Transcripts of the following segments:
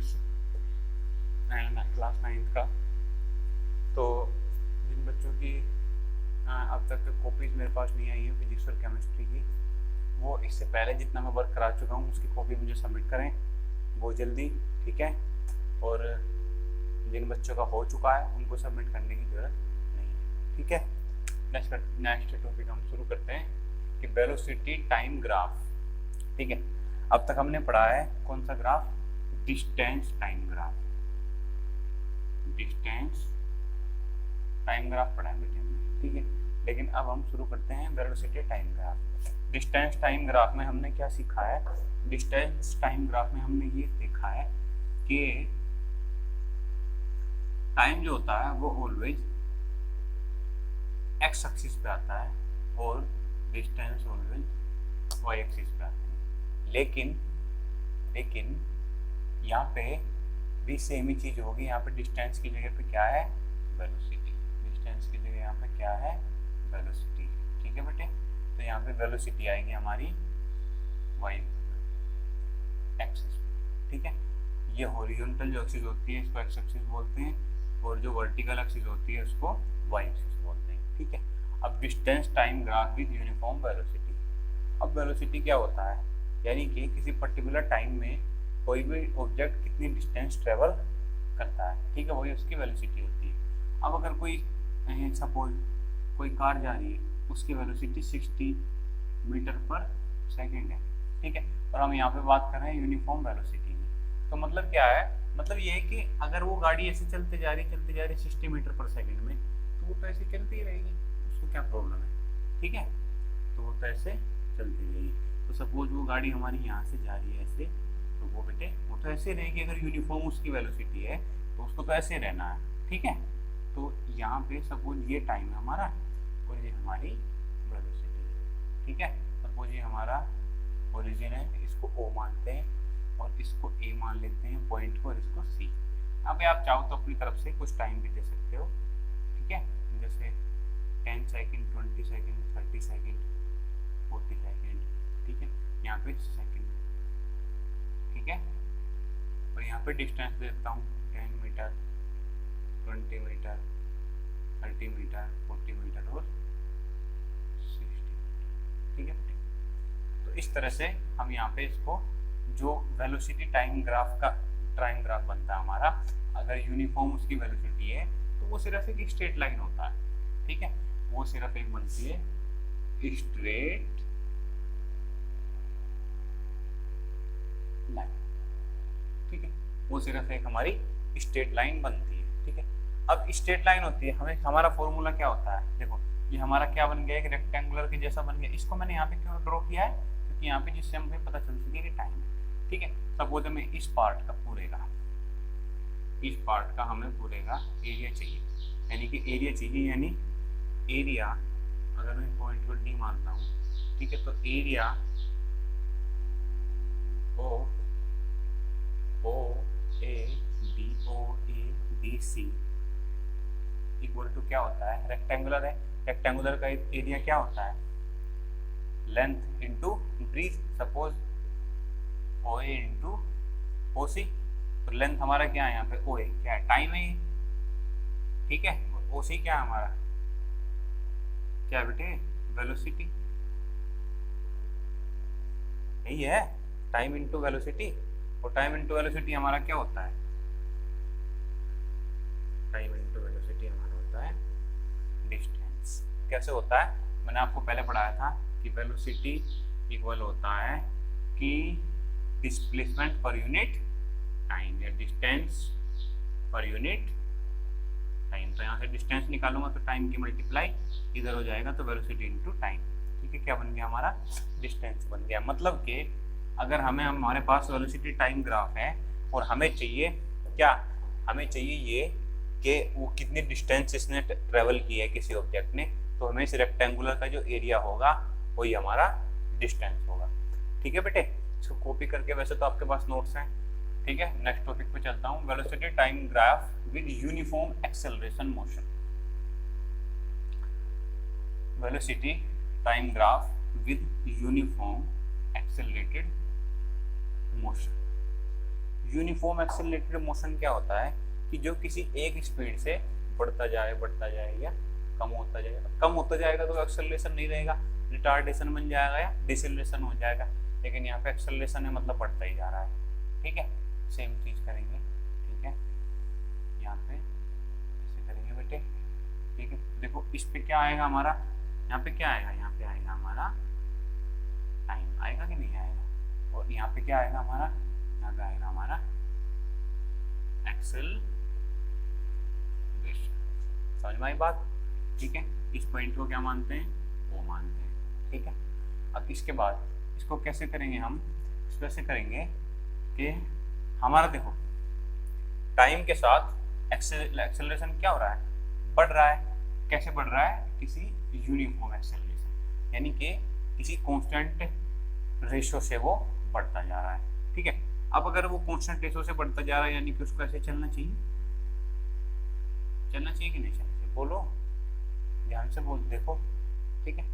Physics class 9 का। तो जिन बच्चों की अब तक कॉपीज़ मेरे पास नहीं आई है फिजिक्स और केमिस्ट्री की, वो इससे पहले जितना मैं वर्क करा चुका हूँ उसकी कॉपी मुझे सबमिट करें वो जल्दी, ठीक है। और जिन बच्चों का हो चुका है उनको सबमिट करने की ज़रूरत नहीं है, ठीक है। नेक्स्ट टॉपिक हम शुरू करते हैं कि वेलोसिटी टाइम ग्राफ, ठीक है। अब तक हमने पढ़ा है कौन सा graph, distance time graph, distance time graph पढ़ा है बेटे हमने, ठीक है। लेकिन अब हम शुरू करते हैं velocity time graph. Distance time graph में हमने क्या सीखा है, डिस्टेंस टाइम ग्राफ में हमने ये देखा है कि टाइम जो होता है वो ऑलवेज एक्स एक्सिस पे आता है और डिस्टेंस ऑलवेज वाई एक्सिस पे आती है। लेकिन यहाँ पे भी सेम ही चीज होगी। यहाँ पे डिस्टेंस की जगह पे क्या है, वेलोसिटी। डिस्टेंस की जगह यहाँ पे क्या है, वेलोसिटी, ठीक है बेटे। तो यहाँ पे वेलोसिटी आएगी हमारी वाई एक्सिस, ठीक है। ये हॉरिजॉन्टल जो एक्सिस होती है इसको एक्स एक्सिस बोलते हैं और जो वर्टिकल एक्सिस होती है उसको वाई एक्सिस बोलते हैं, ठीक है। अब distance time graph with uniform velocity. अब वेलोसिटी क्या होता है, यानी कि किसी पर्टिकुलर टाइम में कोई भी ऑब्जेक्ट कितनी डिस्टेंस ट्रेवल करता है, ठीक है, वही उसकी वेलोसिटी होती है। अब अगर कोई सपोज कोई कार जा रही है उसकी वेलोसिटी 60 मीटर पर सेकेंड है, ठीक है। और हम यहाँ पे बात कर रहे हैं यूनिफॉर्म वेलोसिटी की। तो मतलब क्या है, मतलब ये है कि अगर वो गाड़ी ऐसे चलते जा रही 60 मीटर पर सेकेंड में, तो वो तो ऐसे चलती ही रहेगी, उसको क्या प्रॉब्लम है, ठीक है। तो वो तो ऐसे चलती रहेगी। तो सपोज वो गाड़ी हमारी यहाँ से जा रही है ऐसे, तो वो बेटे वो तो ऐसे रहेगी। अगर यूनिफॉर्म उसकी वेलोसिटी है तो उसको तो ऐसे रहना है, ठीक है। तो यहाँ पे सपोज ये टाइम है हमारा और ये हमारी वेलोसिटी है, ठीक है। सपोज ये हमारा ओरिजिन है, इसको O मानते हैं और इसको A मान लेते हैं पॉइंट को, और इसको C। यहाँ पे आप चाहो तो अपनी तरफ से कुछ टाइम भी दे सकते हो, ठीक है। जैसे 10 सेकेंड, 20 सेकेंड, 30 सेकेंड, 40 सेकेंड, ठीक है। यहाँ पे सेकेंड, ठीक है। और यहाँ पे डिस्टेंस देता हूँ 10 मीटर, 20 मीटर, 30 मीटर, 40 मीटर और 60 मीटर, ठीक है। तो इस तरह से हम यहाँ पे इसको जो वेलोसिटी टाइम ग्राफ बनता है हमारा, अगर यूनिफॉर्म उसकी वेलोसिटी है तो वो सिर्फ एक स्ट्रेट लाइन होता है, ठीक है। वो सिर्फ एक बनती है स्ट्रेट लाइन, ठीक है। वो सिर्फ एक हमारी स्ट्रेट लाइन बनती है, ठीक है। अब स्ट्रेट लाइन होती है, हमें हमारा फॉर्मूला क्या होता है, देखो ये हमारा क्या बन गया, एक रेक्टेंगुलर के जैसा बन गया। इसको मैंने यहाँ पे क्यों ड्रॉ किया है, क्योंकि यहाँ पे जिससे हमें पता चल सके कि टाइम है, ठीक है। सपोज हमें इस पार्ट का एरिया चाहिए, यानी कि एरिया चाहिए, यानी एरिया अगर मैं पॉइंट को डी मानता हूँ, ठीक है। तो area O A D C equal to क्या होता है, रेक्टेंगुलर है। रेक्टेंगुलर का एरिया क्या होता है, लेंथ इंटू ब्रीथ। सपोज ओ ए इंटू ओ सी, तो लेंथ हमारा क्या है यहाँ पे, ओ ए क्या है, टाइम है, ठीक है। और ओ सी क्या है हमारा, क्या है बेटे, वेलोसिटी, यही है टाइम इंटू वेलोसिटी। और टाइम इंटू वेलोसिटी हमारा क्या होता है, टाइम इंटू वेलोसिटी हमारा होता है डिस्टेंस। कैसे होता है, मैंने आपको पहले पढ़ाया था कि वेलोसिटी इक्वल होता है कि डिस्प्लेसमेंट पर यूनिट टाइम या डिस्टेंस पर यूनिट टाइम। तो यहाँ से डिस्टेंस निकालूंगा तो टाइम की मल्टीप्लाई इधर हो जाएगा, तो वेलोसिटी इंटू टाइम, ठीक है। क्या बन गया हमारा, डिस्टेंस बन गया। मतलब कि अगर हमारे पास वेलोसिटी टाइम ग्राफ है और हमें चाहिए क्या, हमें चाहिए ये कि वो कितनी डिस्टेंस इसने ट्रेवल की है किसी ऑब्जेक्ट ने, तो हमें इस रेक्टेंगुलर का जो एरिया होगा वही हमारा डिस्टेंस होगा, ठीक है बेटे। इसको कॉपी करके, वैसे तो आपके पास नोट्स हैं, ठीक है। नेक्स्ट टॉपिक पे चलता हूँ, velocity time graph with uniform acceleration motion. Velocity time graph with uniform accelerated motion. Uniform accelerated motion क्या होता है कि जो किसी एक स्पीड से बढ़ता जाए या कम होता जाएगा तो एक्सेलरेशन नहीं रहेगा, रिटार्डेशन बन जाएगा या डिसेलरेशन हो जाएगा। लेकिन यहाँ पे एक्सेलरेशन है मतलब बढ़ता ही जा रहा है। ठीक है, सेम चीज करेंगे। ठीक है, यहाँ पे ऐसे करेंगे बेटे। ठीक है, देखो इस पे क्या आएगा हमारा, यहाँ पे क्या आएगा, यहाँ पे आएगा हमारा टाइम, आएगा कि नहीं आएगा। और यहाँ पे क्या आएगा हमारा, यहाँ पे आएगा हमारा एक्सेलरेशन। समझ में आई बात। ठीक है, इस पॉइंट को क्या मानते हैं, वो मानते हैं। ठीक है, अब इसके बाद इसको कैसे करेंगे हम, इसको ऐसे करेंगे कि हमारा देखो टाइम के साथ एक्सेलरेशन क्या हो रहा है, बढ़ रहा है। कैसे बढ़ रहा है, किसी यूनिफॉर्म एक्सेलरेशन, यानी कि किसी कांस्टेंट रेशो से वो बढ़ता जा रहा है। ठीक है, अब अगर वो कांस्टेंट रेशो से बढ़ता जा रहा है यानी कि उसको ऐसे चलना चाहिए कि नहीं चलना चाहिए, बोलो ध्यान से बोल, देखो। ठीक है,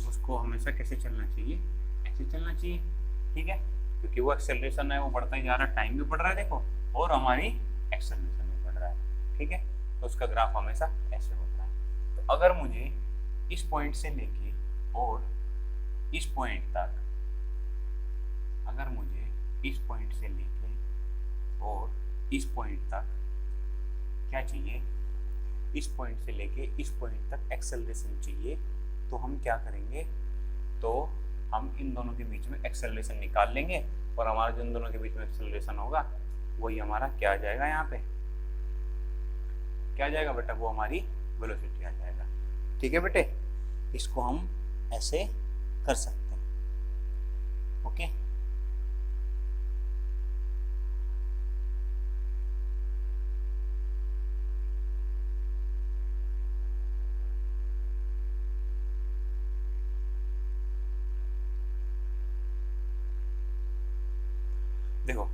उसको हमेशा कैसे चलना चाहिए, ऐसे चलना चाहिए। ठीक है, क्योंकि वो एक्सेलरेशन है वो बढ़ता ही जा रहा है, टाइम भी बढ़ रहा है देखो, और हमारी एक्सेलरेशन भी बढ़ रहा है। ठीक है, तो उसका ग्राफ हमेशा ऐसे होता है। तो अगर मुझे इस पॉइंट से लेके और इस पॉइंट तक, अगर मुझे इस पॉइंट से लेके और इस पॉइंट तक क्या चाहिए, इस पॉइंट से लेके इस पॉइंट तक एक्सेलरेशन चाहिए, तो हम क्या करेंगे, तो हम इन दोनों के बीच में एक्सेलरेशन निकाल लेंगे और हमारा जो इन दोनों के बीच में एक्सेलरेशन होगा वही हमारा क्या आ जाएगा, यहाँ पे क्या आ जाएगा बेटा, वो हमारी वेलोसिटी आ जाएगा। ठीक है बेटे, इसको हम ऐसे कर सकते हैं। ओके, देखो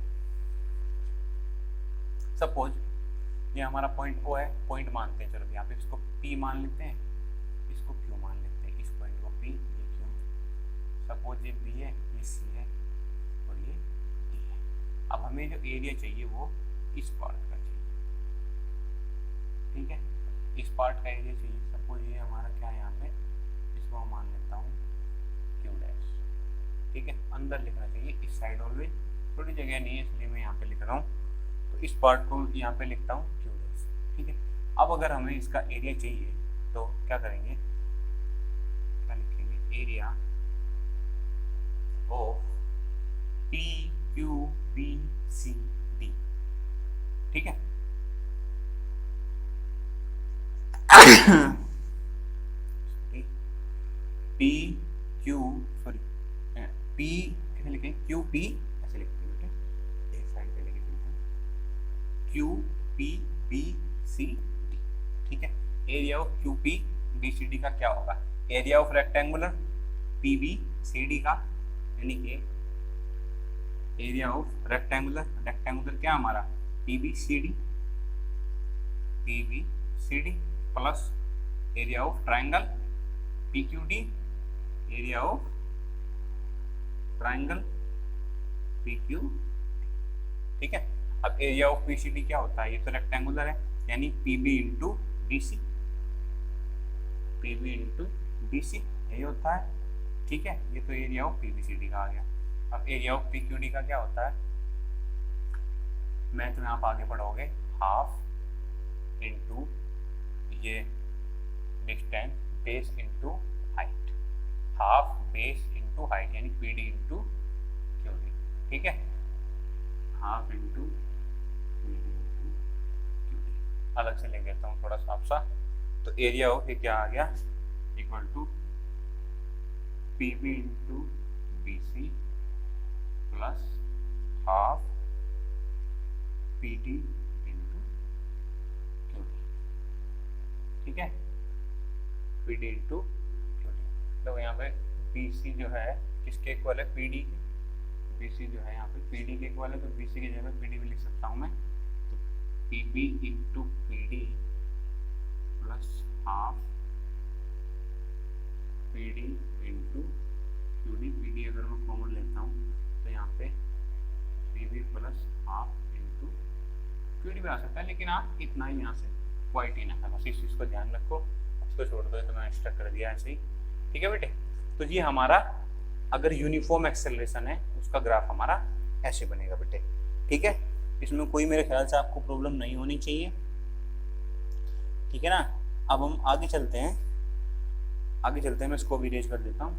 सपोज ये हमारा पॉइंट ओ है, पॉइंट मानते हैं, चलो यहाँ पे इसको P मान लेते हैं, इसको Q मान लेते हैं, इस पॉइंट को P, ये Q। सपोज ये B है, ये C है और ये D है। अब हमें जो एरिया चाहिए वो इस पार्ट का चाहिए। ठीक है, इस पार्ट का एरिया चाहिए। सपोज ये हमारा क्या है, यहाँ पे इसको मान लेता हूँ Q डैश। ठीक है, अंदर लिखना चाहिए इस साइड, ऑलवेज थोड़ी जगह नहीं है इसलिए मैं यहाँ पे लिख रहा हूँ, तो इस पार्ट को यहाँ पे लिखता हूँ Q डैश। ठीक है, अब अगर हमें इसका एरिया चाहिए तो क्या करेंगे, क्या लिखेंगे, area of P Q B C D। ठीक है, P Q सॉरी P कैसे लिखें, Q P ऐसे लिखते हैं बेटे, एक साइड पे लेके चलते हैं, Q P B C D। ठीक है, area of Q P B C D का क्या होगा, area of rectangular P B C D का, यानी कि एरिया ऑफ रेक्टेंगुलर, रेक्टेंगुलर क्या हमारा P B C D plus area of triangle P Q D, area of triangle P Q D। ठीक है, अब area of P C D क्या होता है, ये तो रेक्टेंगुलर है यानी PB into BC, PB into BC यही होता है। ठीक है, ये तो एरिया ऑफ PBCD का आ गया। अब एरिया ऑफ PQD का क्या होता है, मैथ में आप आगे पढ़ोगे, हाफ इंटू ये distance base into height, half base into height यानी PD इंटू QD। ठीक है, half into PD into QD। अलग से ले लेता हूँ थोड़ा साफ सा, तो एरिया ऑफ ये क्या आ गया, equal to PB into BC plus half PD into QD। ठीक है, PD इंटू QD। तो यहाँ पे BC जो है किसके इक्वल है, PD के, BC जो है यहाँ पे PD के इक्वल है, तो BC की जगह PD भी लिख सकता हूँ मैं, तो PB into PD plus half PD into QD। PD अगर मैं कॉमन लेता हूँ तो यहाँ पे PB plus half into Q D भी आ सकता है, लेकिन आप इतना ही यहाँ से वाई टी ना है, बस इस चीज़ को ध्यान रखो। इसको छोड़ दो, तो मैंने एक्स्ट्रा कर दिया ऐसे ही, ठीक है बेटे। तो ये हमारा अगर यूनिफॉर्म एक्सेलरेशन है उसका ग्राफ हमारा ऐसे बनेगा बेटे, ठीक है। इसमें कोई मेरे ख्याल से आपको प्रॉब्लम नहीं होनी चाहिए, ठीक है ना। अब हम आगे चलते हैं, मैं इसको भी इरेज कर देता हूँ।